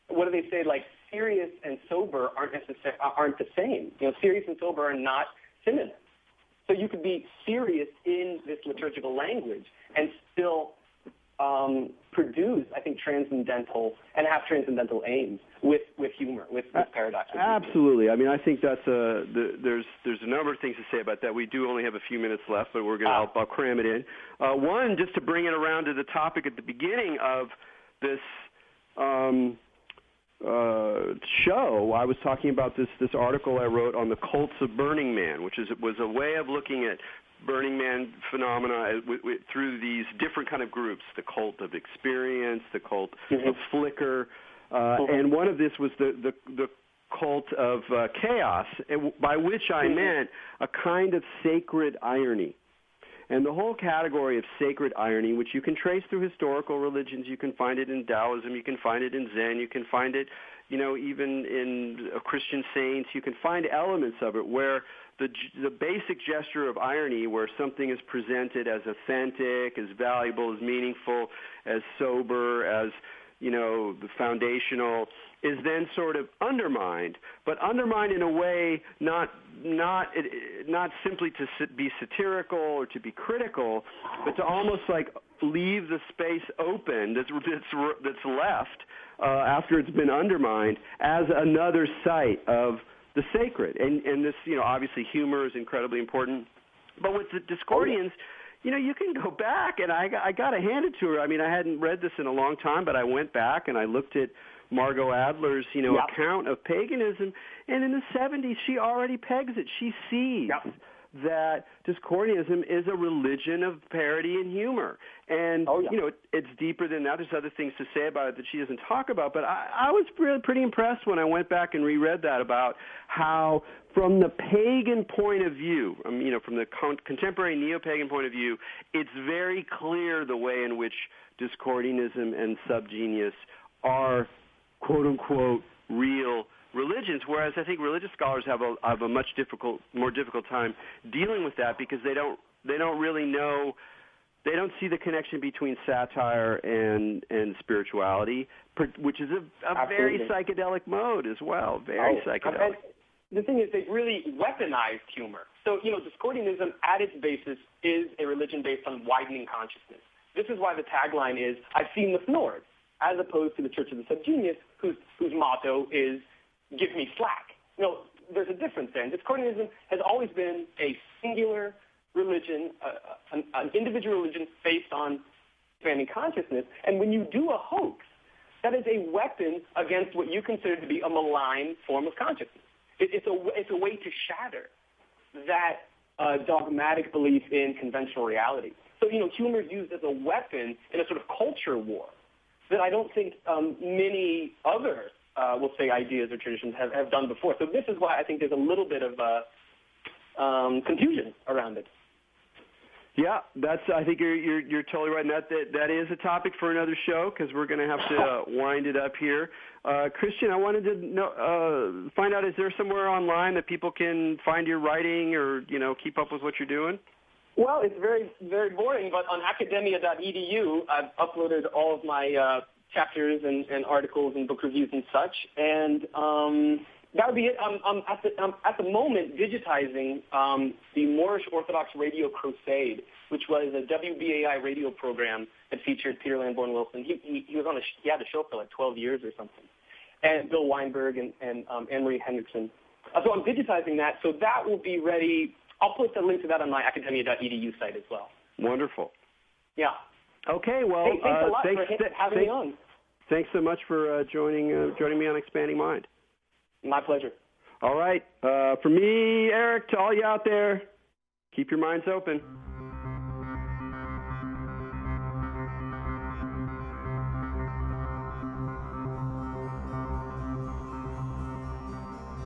what do they say, like serious and sober aren't the same. Serious and sober are not synonyms. So you could be serious in this liturgical language and still produce, I think, transcendental and have transcendental aims with humor, with paradox. Absolutely. I mean, I think that's there's a number of things to say about that. We do only have a few minutes left, but we're going to I'll cram it in. One, just to bring it around to the topic at the beginning of this show, I was talking about this article I wrote on the cults of Burning Man, which was a way of looking at Burning Man phenomena through these different kind of groups: the cult of experience, the cult of flicker, and one of this was the cult of chaos, by which I meant a kind of sacred irony. And the whole category of sacred irony, which you can trace through historical religions, you can find it in Taoism, you can find it in Zen, you can find it, even in Christian saints, you can find elements of it where the basic gesture of irony, where something is presented as authentic, as valuable, as meaningful, as sober, as the foundational, is then sort of undermined, but undermined in a way not simply to be satirical or to be critical, but to almost like leave the space open that's left after it's been undermined as another site of the sacred. And this, obviously humor is incredibly important, but with the Discordians, you can go back, and I got to hand it to her. I mean, I hadn't read this in a long time, but I went back and I looked at Margot Adler's, account of paganism, and in the 70s, she already pegs it. She sees that Discordianism is a religion of parody and humor. And, it's deeper than that. There's other things to say about it that she doesn't talk about, but I was really pretty impressed when I went back and reread that about how, from the pagan point of view, from the contemporary neo-pagan point of view, it's very clear the way in which Discordianism and Subgenius are, quote-unquote, real religions, whereas I think religious scholars have a much more difficult time dealing with that because they don't really know, they don't see the connection between satire and spirituality, which is a very psychedelic mode as well, very psychedelic. The thing is, they've really weaponized humor. So, Discordianism at its basis is a religion based on widening consciousness. This is why the tagline is, I've seen the Fnord, as opposed to the Church of the Subgenius, whose motto is, give me slack. There's a difference there. And Discordianism has always been a singular religion, an individual religion based on expanding consciousness. And when you do a hoax, that is a weapon against what you consider to be a malign form of consciousness. It's a way to shatter that dogmatic belief in conventional reality. So, humor is used as a weapon in a sort of culture war that I don't think many other, we'll say, ideas or traditions have done before. So this is why I think there's a little bit of confusion around it. Yeah, I think you're totally right. And that is a topic for another show because we're going to have to wind it up here. Christian, I wanted to find out, is there somewhere online that people can find your writing or keep up with what you're doing? Well, it's very, very boring, but on academia.edu, I've uploaded all of my chapters and articles and book reviews and such, and that would be it. I'm at the moment digitizing the Moorish Orthodox Radio Crusade, which was a WBAI radio program that featured Peter Lamborn Wilson. He had a show for like 12 years or something, and Bill Weinberg and Anne-Marie Hendrickson. So I'm digitizing that, so that will be ready. I'll put the link to that on my academia.edu site as well. Wonderful. Yeah. Okay, well, thanks a lot for having me on. Thanks so much for joining me on Expanding Mind. My pleasure. All right. For me, Erik, to all you out there, keep your minds open.